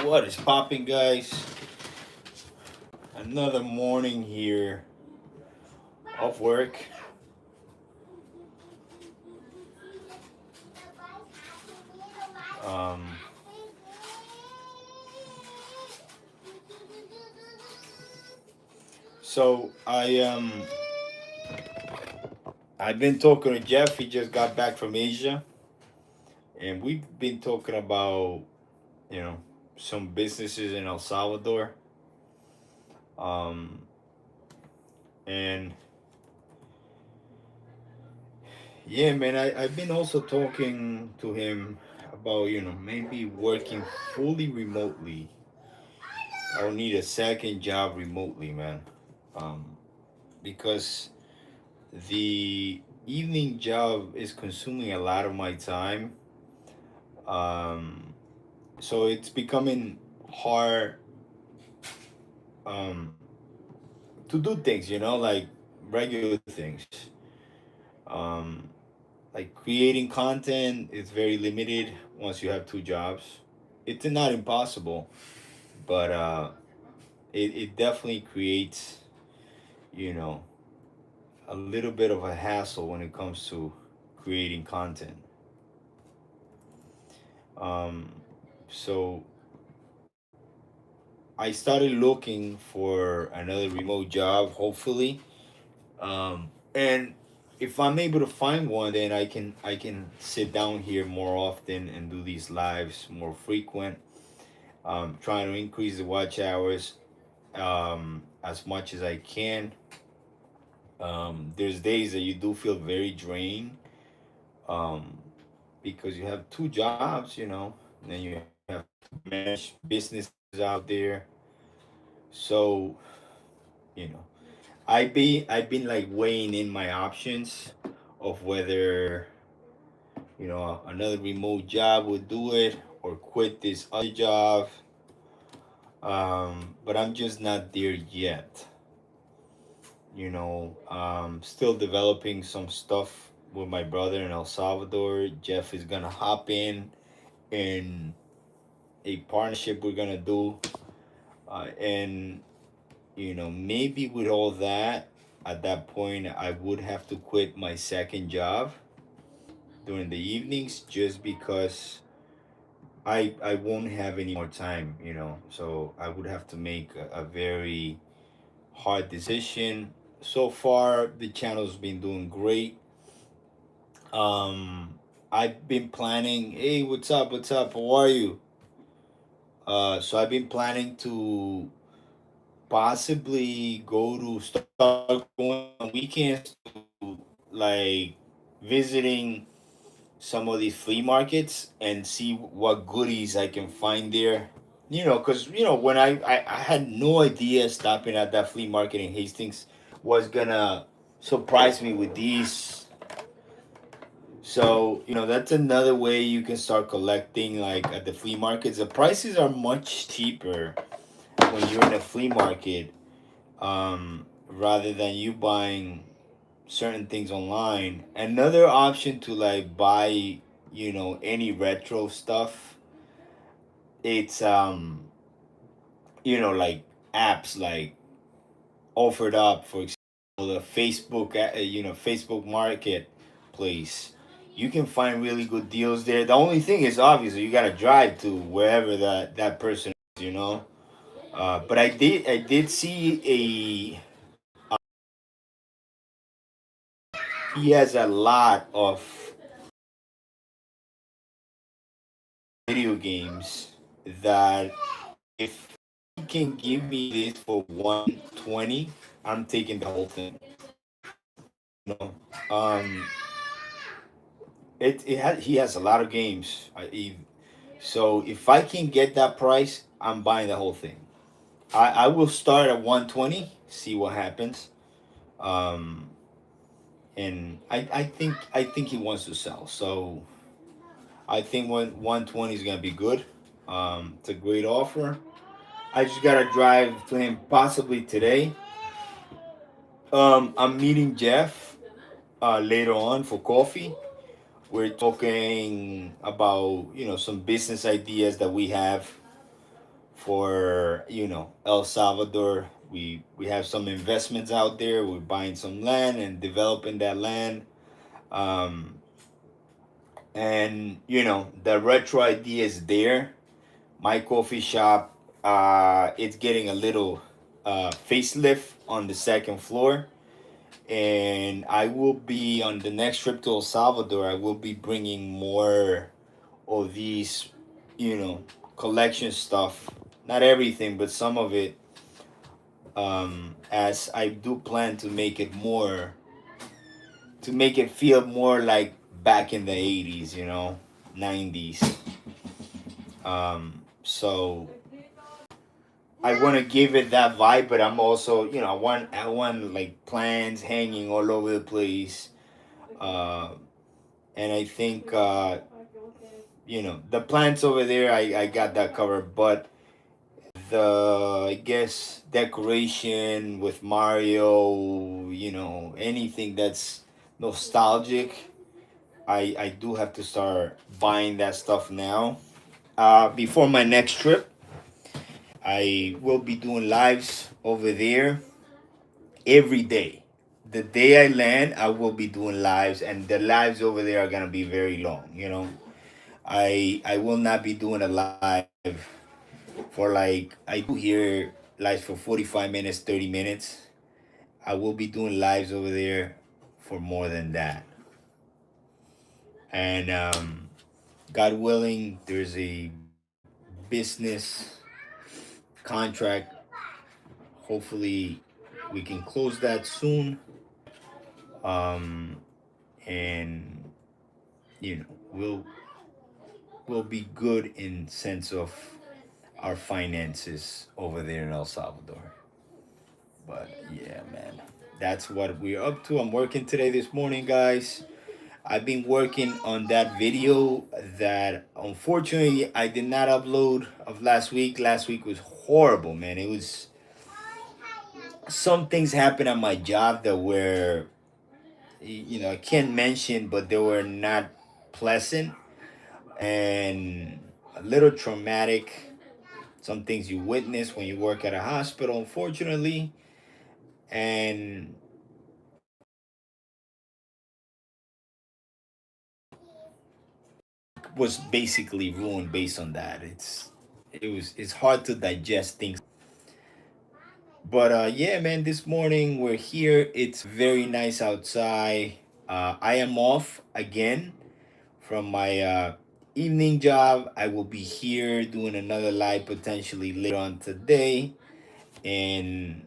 What is popping, guys? Another morning here of work. Um, so I've been talking to Jeff. He just got back from Asia, and we've been talking about you know some businesses in El Salvador. Um, and yeah, man, I've been also talking to him about maybe working fully remotely. I'll need a second job remotely, man. Um, because the evening job is consuming a lot of my time. Um, so it's becoming hard um, to do things, like regular things. Um, like creating content is very limited once you have two jobs. It's not impossible, but it definitely creates, you know, a little bit of a hassle when it comes to creating content. Um, so I started looking for another remote job, hopefully. And if I'm able to find one, then I can sit down here more often and do these lives more frequent. Trying to increase the watch hours as much as I can. There's days that you do feel very drained um, because you have two jobs, and then you have to manage businesses out there. So, you know, I've been like weighing in my options of whether another remote job would do it or quit this other job. But I'm just not there yet. Still developing some stuff with my brother in El Salvador. Jeff is gonna hop in a partnership we're gonna do, and maybe with all that, at that point, I would have to quit my second job during the evenings just because I won't have any more time, so I would have to make a very hard decision. So far the channel's been doing great. um I've been planning, hey, what's up, how are you? So I've been planning to possibly go to start going on weekends to like visiting some of these flea markets and see what goodies I can find there. Because when I had no idea stopping at that flea market in Hastings was gonna surprise me with these. So that's another way you can start collecting, like at the flea markets. The prices are much cheaper when you're in a flea market, rather than you buying certain things online. Another option to like buy, any retro stuff, it's like apps like offered up, for example, the Facebook, Facebook Marketplace. You can find really good deals there. The only thing is obviously you gotta drive to wherever that person is. But I did see he has a lot of video games that if he can give me this for 120, I'm taking the whole thing. You know, um, he has a lot of games. So if I can get that price, I'm buying the whole thing. I will start at 120, see what happens. Um, and I think he wants to sell. So I think 120 is gonna be good. It's a great offer. I just gotta drive to him possibly today. I'm meeting Jeff later on for coffee. We're talking about some business ideas that we have. for El Salvador. We have some investments out there. We're buying some land and developing that land. Um, and the retro idea is there. My coffee shop, it's getting a little facelift on the second floor, and I will be on the next trip to El Salvador. I will be bringing more of these, you know, collection stuff. Not everything, but some of it. As I do plan to make it more, to make it feel more like back in the 80s, 90s. So I want to give it that vibe, but I'm also, I want like plants hanging all over the place. Uh, and I think, the plants over there, I got that covered, but the, I guess, decoration with Mario, anything that's nostalgic, I do have to start buying that stuff now. Before my next trip, I will be doing lives over there every day. The day I land, I will be doing lives, and the lives over there are gonna be very long. I will not be doing a live for like I do here lives for 45 minutes, 30 minutes. I will be doing lives over there for more than that, and God willing, there's a business contract. Hopefully, we can close that soon. Um, and we'll be good in sense of our finances over there in El Salvador. But yeah, man, that's what we're up to. I'm working today this morning, guys. I've been working on that video that unfortunately I did not upload of last week. Last week was horrible, man. It was, some things happened at my job that were, I can't mention, but they were not pleasant and a little traumatic. Some things you witness when you work at a hospital, unfortunately, and was basically ruined based on that. It's hard to digest things. But yeah, man, this morning we're here. It's very nice outside. I am off again from my evening job. I will be here doing another live potentially later on today. And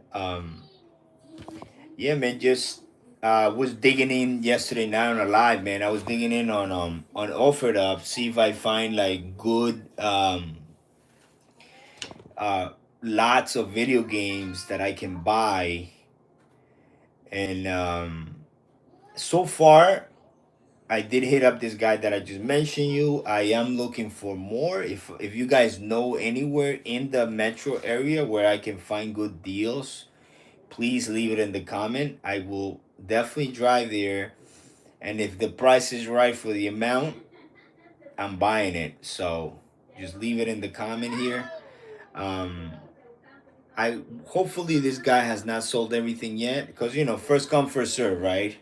yeah, man, just was digging in yesterday night on a live, man. I was digging in on Offered Up, see if I find like good uh lots of video games that I can buy. And so far I did hit up this guy that I just mentioned you. I am looking for more. If you guys know anywhere in the metro area where I can find good deals, please leave it in the comment. I will definitely drive there. And if the price is right for the amount, I'm buying it. So just leave it in the comment here. Um, I hopefully this guy has not sold everything yet, because first come first serve, right?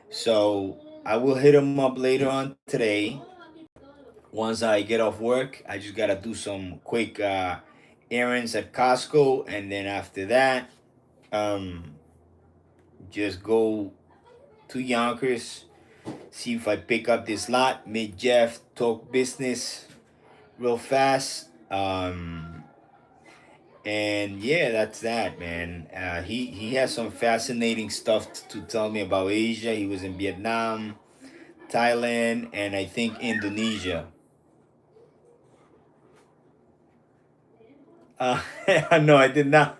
So I will hit him up later on today. Once I get off work, I just gotta do some quick errands at Costco, and then after that, um, just go to Yonkers, see if I pick up this lot, meet Jeff, talk business real fast. And yeah, that's that, man. He has some fascinating stuff to tell me about Asia. He was in Vietnam, Thailand, and I think Indonesia. Uh, no, I did not.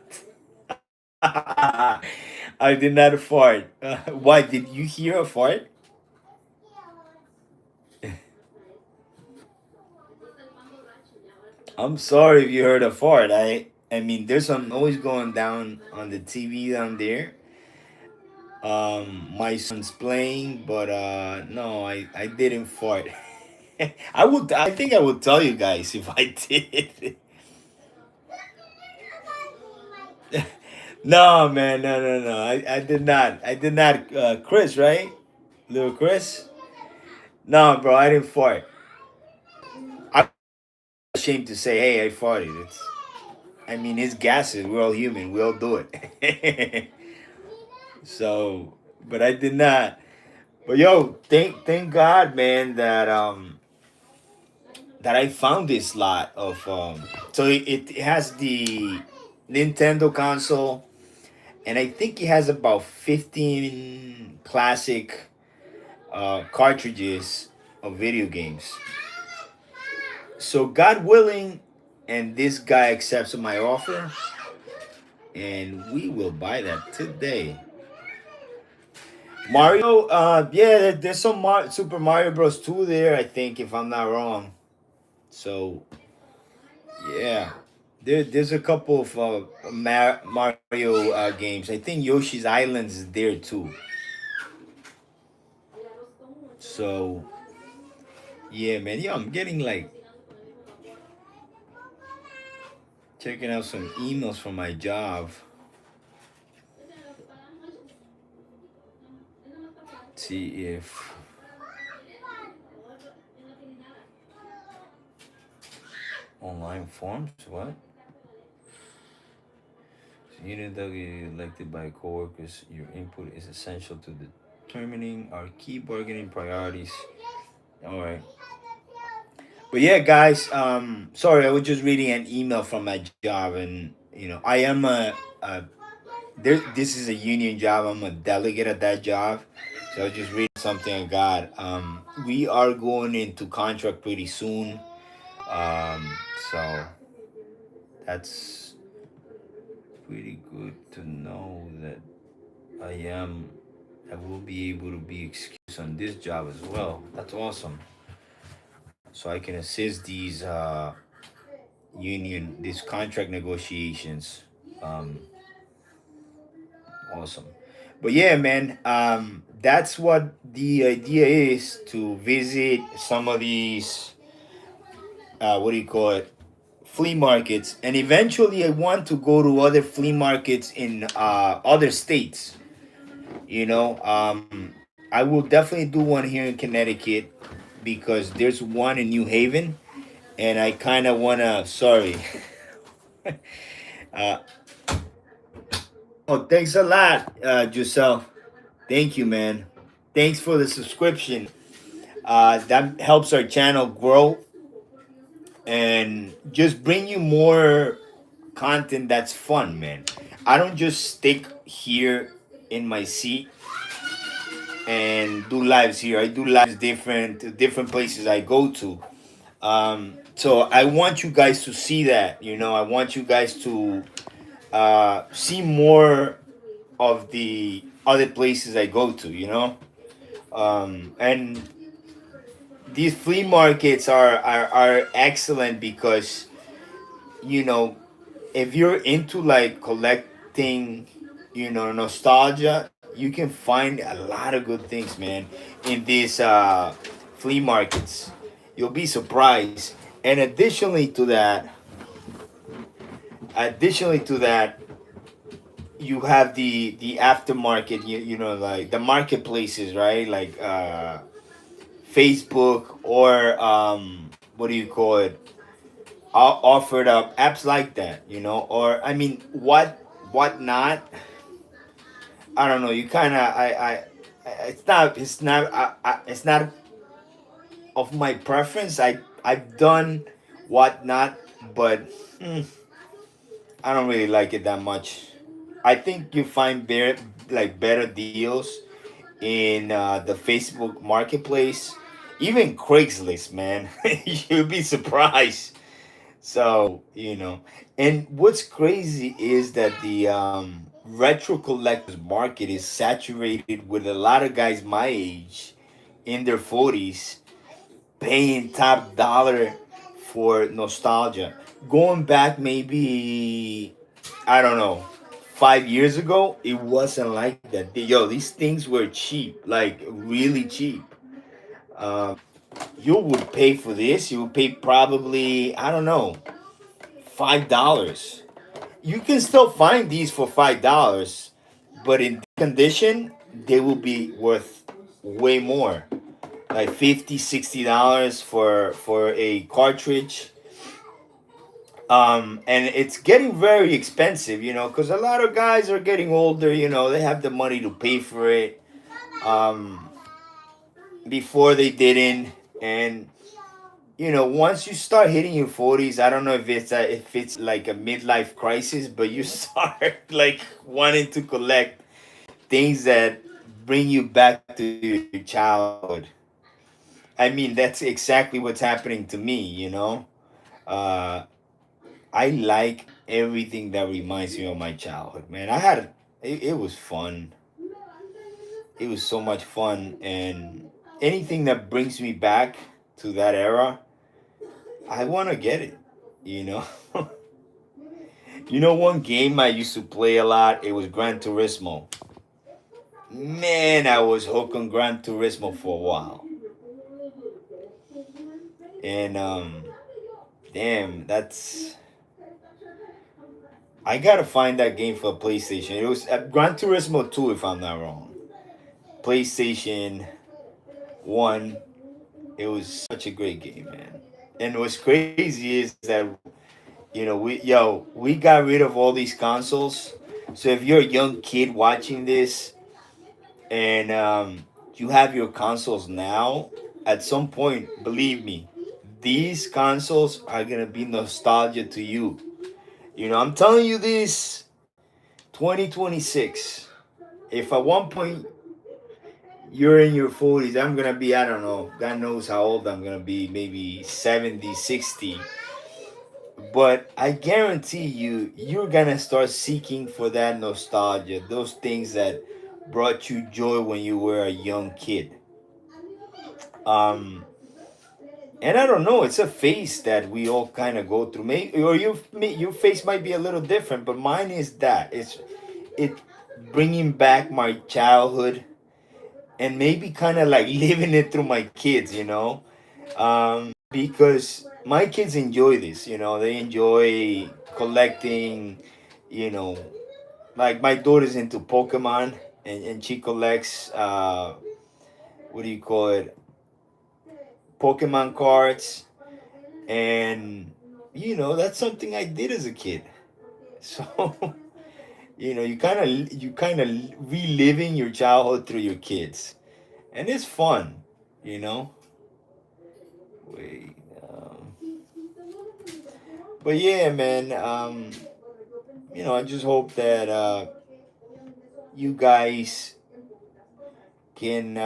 I did not fart. Why did you hear a fart? I'm sorry if you heard a fart. I mean, there's some noise going down on the TV down there. My son's playing, but no, I didn't fart. I think I would tell you guys if I did. No, man, no. I did not. I did not. Chris, right? Little Chris. No, bro, I didn't fart. I'm ashamed to say, hey, I farted. It's. I mean, it's gases. We're all human. We all do it. So, but I did not. But yo, thank God, man, that I found this lot of so it has the Nintendo console, and I think it has about 15 classic cartridges of video games. So God willing, and this guy accepts my offer, and we will buy that today. Mario, yeah, there's some Super Mario Bros. 2 there, I think, if I'm not wrong. So yeah, there's a couple of Mario games. I think Yoshi's Island is there too. So yeah, man, yeah, I'm getting like checking out some emails from my job. See if online forms. What? So you know that get elected by coworkers. Your input is essential to determining our key bargaining priorities. All right. But yeah, guys, sorry, I was just reading an email from my job, and I am a this is a union job. I'm a delegate at that job, so I was just reading something I got. We are going into contract pretty soon, so that's pretty good to know that I am. I will be able to be excused on this job as well. That's awesome. So I can assist these contract negotiations. Um, awesome. But yeah, man, that's what the idea is, to visit some of these, what do you call it, flea markets. And eventually I want to go to other flea markets in other states. I will definitely do one here in Connecticut, because there's one in New Haven, and I kind of want to, sorry. uh, oh, thanks a lot, Giselle. Thank you, man. Thanks for the subscription. That helps our channel grow and just bring you more content that's fun, man. I don't just stick here in my seat and do lives here. I do lives different places I go to. So I want you guys to see that. I want you guys to see more of the other places I go to. And these flea markets are excellent, because you know if you're into like collecting, nostalgia, you can find a lot of good things, man, in these flea markets. You'll be surprised. And additionally to that, you have the aftermarket, like the marketplaces, right? Like Facebook, or what do you call it, offered up apps like that, or I mean, what not. I don't know. You kind of it's not of my preference. I've done whatnot, but I don't really like it that much. I think you find better deals in the Facebook Marketplace, even Craigslist, man. You'll be surprised. So, and what's crazy is that the retro collectors market is saturated with a lot of guys my age, in their 40s, paying top dollar for nostalgia. Going back maybe, I don't know, 5 years ago, it wasn't like that. Yo, these things were cheap, like really cheap. You would pay for this, you would pay probably, I don't know, $5. you can still find these for $5, but in condition, they will be worth way more, like 50, $60 for a cartridge. And it's getting very expensive, because a lot of guys are getting older. They have the money to pay for it. Um, Before they didn't, and once you start hitting your 40s, I don't know if it's like a midlife crisis, but you start like wanting to collect things that bring you back to your childhood. I mean, that's exactly what's happening to me. Uh, I like everything that reminds me of my childhood, man. It was fun. It was so much fun, and anything that brings me back to that era, I want to get it. You know, one game I used to play a lot. It was Gran Turismo. Man, I was hooked on Gran Turismo for a while, and damn, that's I gotta find that game for PlayStation. It was Gran Turismo 2, if I'm not wrong. PlayStation 1. It was such a great game, man. And what's crazy is that we got rid of all these consoles. So if you're a young kid watching this and you have your consoles now, at some point, believe me, these consoles are gonna be nostalgia to you. I'm telling you this, 2026. If at one point you're in your 40s, I'm gonna be, I don't know, God knows how old I'm gonna be, maybe 70, 60. But I guarantee you, you're gonna start seeking for that nostalgia, those things that brought you joy when you were a young kid. Um, and I don't know, it's a phase that we all kind of go through. Maybe, or your face might be a little different, but mine is that it bringing back my childhood and maybe kind of like living it through my kids. Because my kids enjoy this. They enjoy collecting. You know, like my daughter's into Pokemon, and she collects what do you call it? Pokemon cards, and that's something I did as a kid. So you kind of reliving your childhood through your kids, and it's fun. You know. Wait. But yeah, man. I just hope that you guys can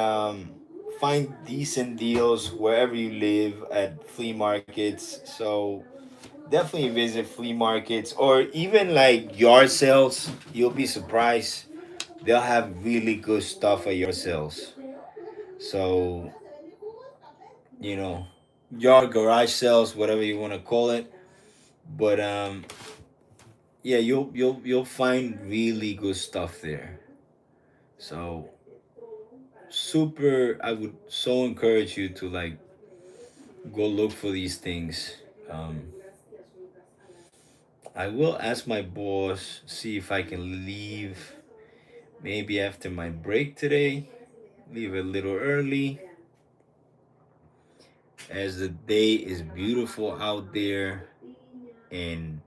find decent deals wherever you live at flea markets. So definitely visit flea markets or even like yard sales. You'll be surprised. They'll have really good stuff at yard sales. So, you know, yard garage sales, whatever you want to call it. But yeah, you'll find really good stuff there. So super, I would so encourage you to like go look for these things. Um, I will ask my boss, see if I can leave maybe after my break today. Leave a little early as the day is beautiful out there, and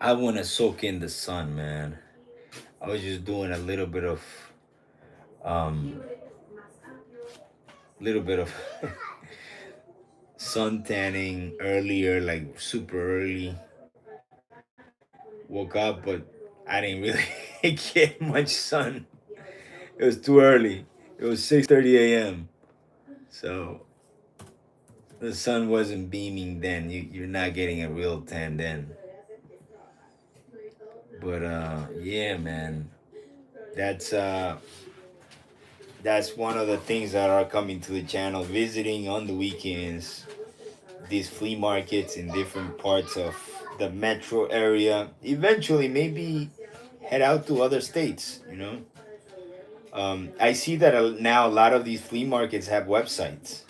I want to soak in the sun, man. I was just doing a um little bit of sun tanning earlier, like super early. Woke up, but I didn't really get much sun. It was too early. It was 6:30 a.m. So the sun wasn't beaming then. You're not getting a real tan then. But yeah, man. That's uh that's one of the things that are coming to the channel, visiting on the weekends these flea markets in different parts of the metro area. Eventually, maybe head out to other states. I see that now a lot of these flea markets have websites,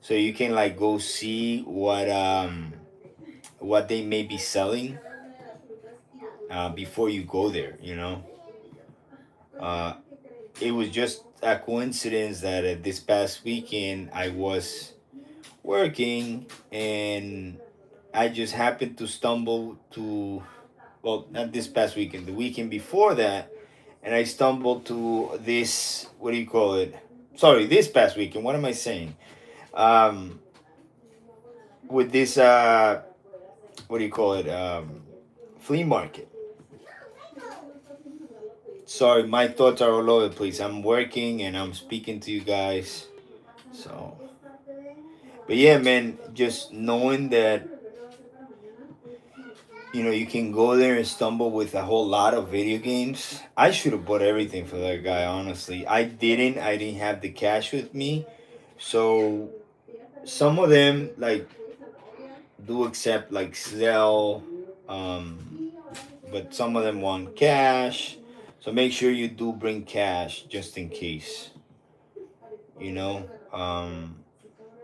so you can like go see what they may be selling. before you go there. You know, uh, it was just a coincidence that this past weekend I was working and I just happened to stumble to, well, not this past weekend, the weekend before that, and I stumbled to this, what do you call it? Sorry, this past weekend. What am I saying? Um, with this, what do you call it? Flea market. Sorry, my thoughts are all over the place. I'm working and I'm speaking to you guys. So, but yeah, man, just knowing that, you know, you can go there and stumble with a whole lot of video games. I should have bought everything for that guy, honestly. I didn't. I didn't have the cash with me. So some of them like do accept like Zelle, um, but some of them want cash. So make sure you do bring cash just in case. You know,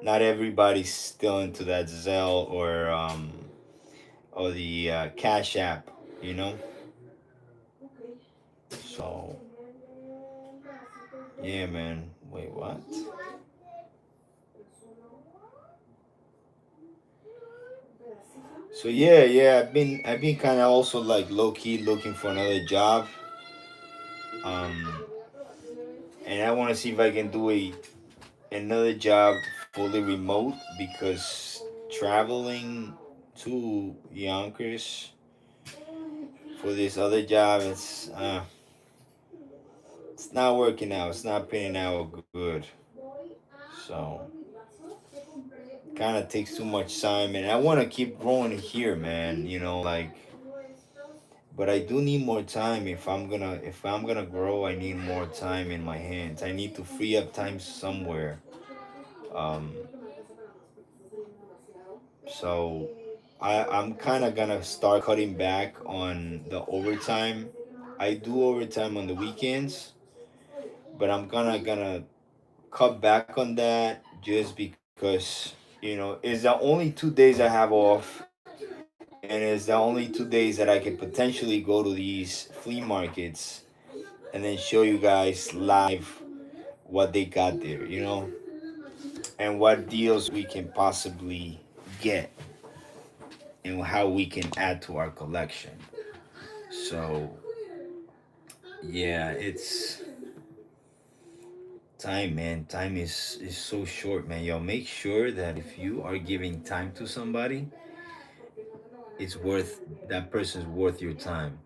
not everybody's still into that Zelle or the Cash App. You know, so yeah, man. Wait, what? So yeah. I've been kind of also like low key looking for another job. Um, and I want to see if I can do another job fully remote because traveling to Yonkers for this other job, it's not working out. It's not pinning out good. So kind of takes too much time, and I want to keep growing here, man. You know, like, but I do need more time if I'm gonna grow. I need more time in my hands. I need to free up time somewhere. Um, so I'm kind of gonna start cutting back on the overtime. I do overtime on the weekends, but I'm gonna cut back on that just because, you know, it's the only 2 days I have off, and it's the only 2 days that I can potentially go to these flea markets and then show you guys live what they got there, you know, and what deals we can possibly get and how we can add to our collection. So, yeah, it's time, man. Time is so short, man. Yo, make sure that if you are giving time to somebody, it's worth that person's worth your time.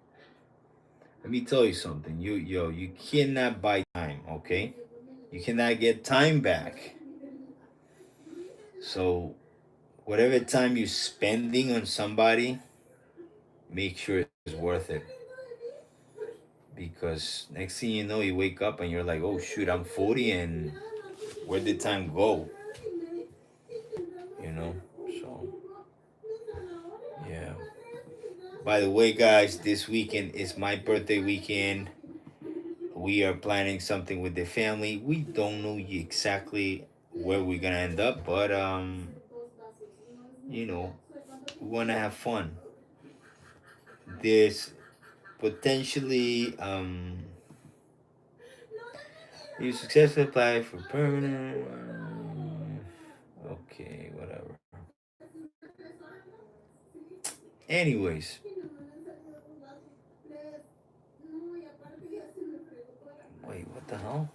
Let me tell you something. You cannot buy time, okay? You cannot get time back. So whatever time you're spending on somebody, make sure it's worth it. Because next thing you know, you wake up and you're like, oh shoot, I'm 40 and where did time go? You know? So, yeah. By the way, guys, this weekend is my birthday weekend. We are planning something with the family. We don't know exactly where we're gonna end up, but you know, we wanna have fun. There's potentially you successfully apply for permanent. Okay, whatever. Anyways, wait, what the hell?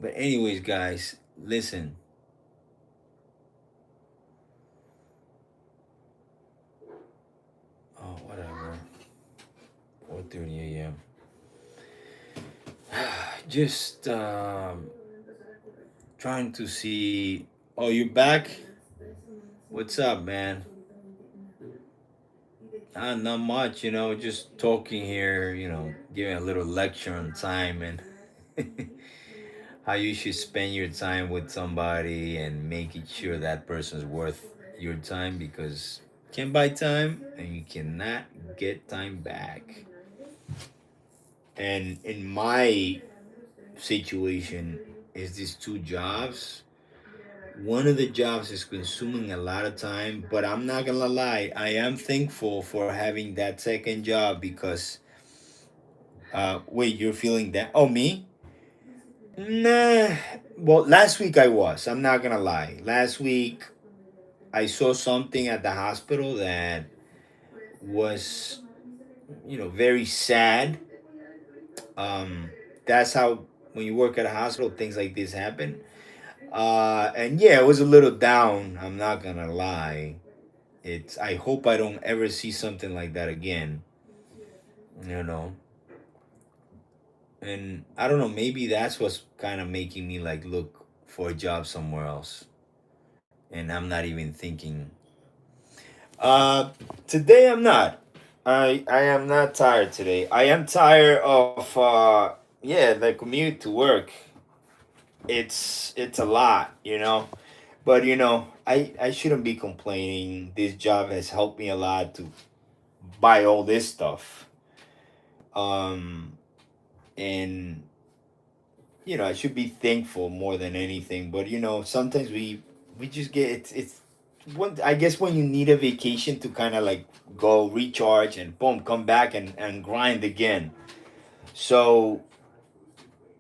But anyways, guys, listen. Oh, whatever. 4:30 a.m. Just trying to see. Oh, you're back. What's up, man? Not much, you know. Just talking here, you know, giving a little lecture on time and how you should spend your time with somebody and making sure that person's worth your time because you can buy time and you cannot get time back. And in my situation, is these two jobs. one of the jobs is consuming a lot of time, but I'm not gonna lie, I am thankful for having that second job because wait, you're feeling that? Oh, me? Nah. Well, last week I was. I'm not gonna lie. Last week I saw something at the hospital that was, very sad. Um, that's how when you work at a hospital, things like this happen. And yeah, it was a little down. I'm not gonna lie. It's. I hope I don't ever see something like that again. You know. And I don't know. Maybe that's what's kind of making me like look for a job somewhere else. And I'm not even thinking. Uh, Today I'm not. I am not tired today. I am tired of yeah, the commute to work. It's a lot, But I shouldn't be complaining. This job has helped me a lot to buy all this stuff. Um and I should be thankful more than anything. But sometimes we just get it's one. I guess when you need a vacation to kind of like go recharge and boom, come back and grind again. So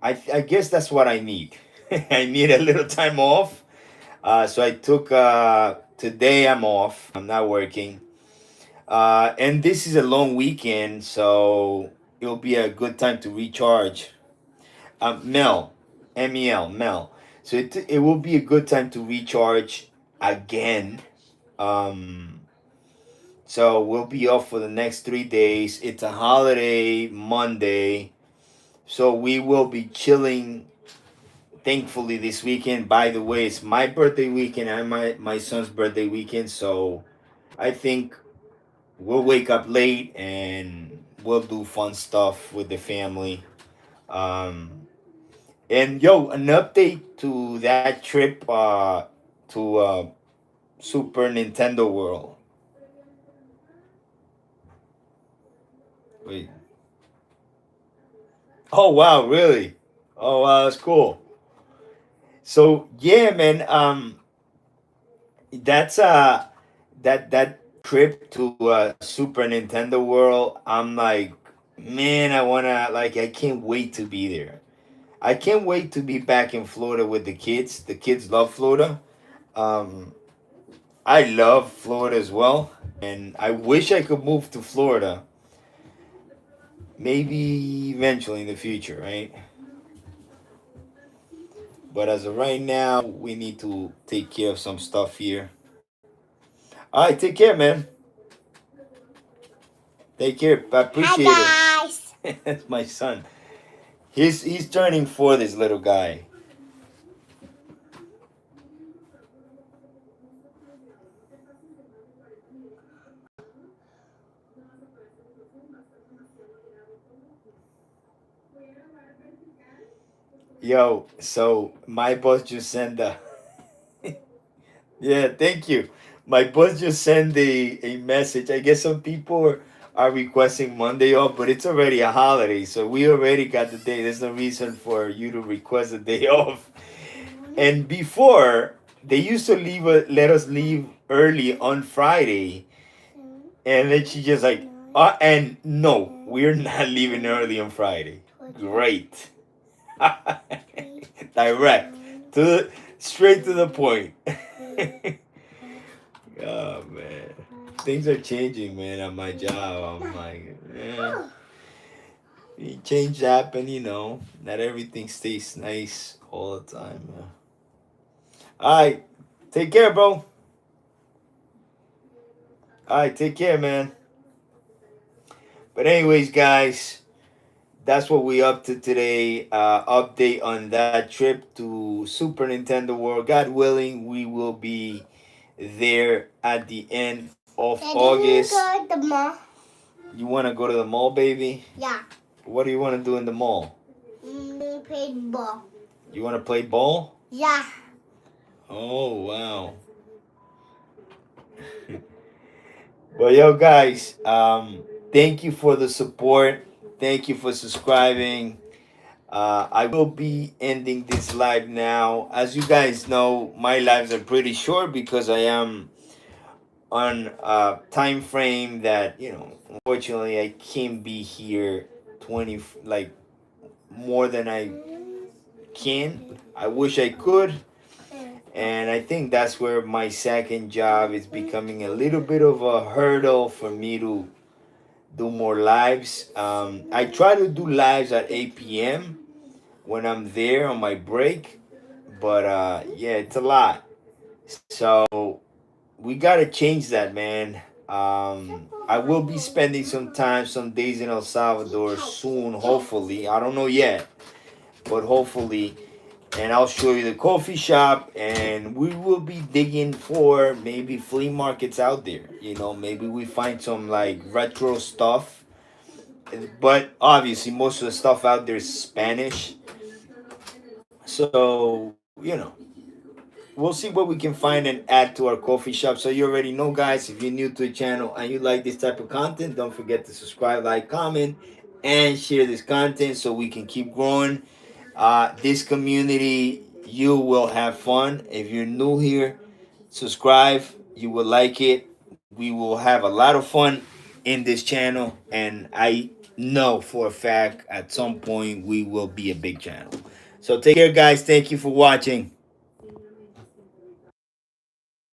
I guess that's what I need. I need a little time off. So I took today. I'm off. I'm not working. And this is a long weekend, so it'll be a good time to recharge. Mel, Mel, Mel. So it will be a good time to recharge again. Um, so we'll be off for the next 3 days. It's a holiday Monday, so we will be chilling. Thankfully, this weekend. By the way, it's my birthday weekend and my son's birthday weekend. So I think we'll wake up late and we'll do fun stuff with the family. Um, And yo, an update to that trip to Super Nintendo World. Wait. Oh wow, really? Oh wow, that's cool. So yeah, man. That's that trip to Super Nintendo World. I'm like, man, I can't wait to be there. I can't wait to be back in Florida with the kids. The kids love Florida. Um, I love Florida as well, and I wish I could move to Florida. Maybe eventually in the future, right? But as of right now, we need to take care of some stuff here. All right, take care, man. Take care. I appreciate Hi guys. it. That's my son. He's turning four. This little guy. Yo, so my boss just sent the. Yeah, thank you. My boss just sent a message. I guess some people are requesting Monday off, but it's already a holiday, so we already got the day. There's no reason for you to request a day off. And before, they used to let us leave early on Friday, and then she just like, and no, we're not leaving early on Friday. Great. Direct. Straight to the point. Oh man, things are changing, man. At my job, I'm like, yeah, change happen. Not everything stays nice all the time. Man. All right, take care, bro. All right, take care, man. But anyways, guys, that's what we up to today. Update on that trip to Super Nintendo World. God willing, we will be there at the end of August. Go to the mall. You want to go to the mall, baby? Yeah. What do you want to do in the mall? Play ball. You want to play ball? Yeah. Oh, wow. Well, yo, guys, thank you for the support. Thank you for subscribing. I will be ending this live now. As you guys know, my lives are pretty short because I am on a time frame that, unfortunately I can't be here 20, like, more than I can. I wish I could. And I think that's where my second job is becoming a little bit of a hurdle for me to do more lives. I try to do lives at 8 p.m. when I'm there on my break, but yeah, it's a lot. So we gotta change that, man. I will be spending some days in El Salvador soon, hopefully. I don't know yet, but hopefully. And I'll show you the coffee shop, and we will be digging for maybe flea markets out there. Maybe we find some like retro stuff, but obviously most of the stuff out there is Spanish. So we'll see what we can find and add to our coffee shop. So you already know, guys, if you're new to the channel and you like this type of content, don't forget to subscribe, like, comment, and share this content so we can keep growing. This community, you will have fun. If you're new here, subscribe. You will like it. We will have a lot of fun in this channel, and I know for a fact at some point we will be a big channel. So take care, guys. Thank you for watching.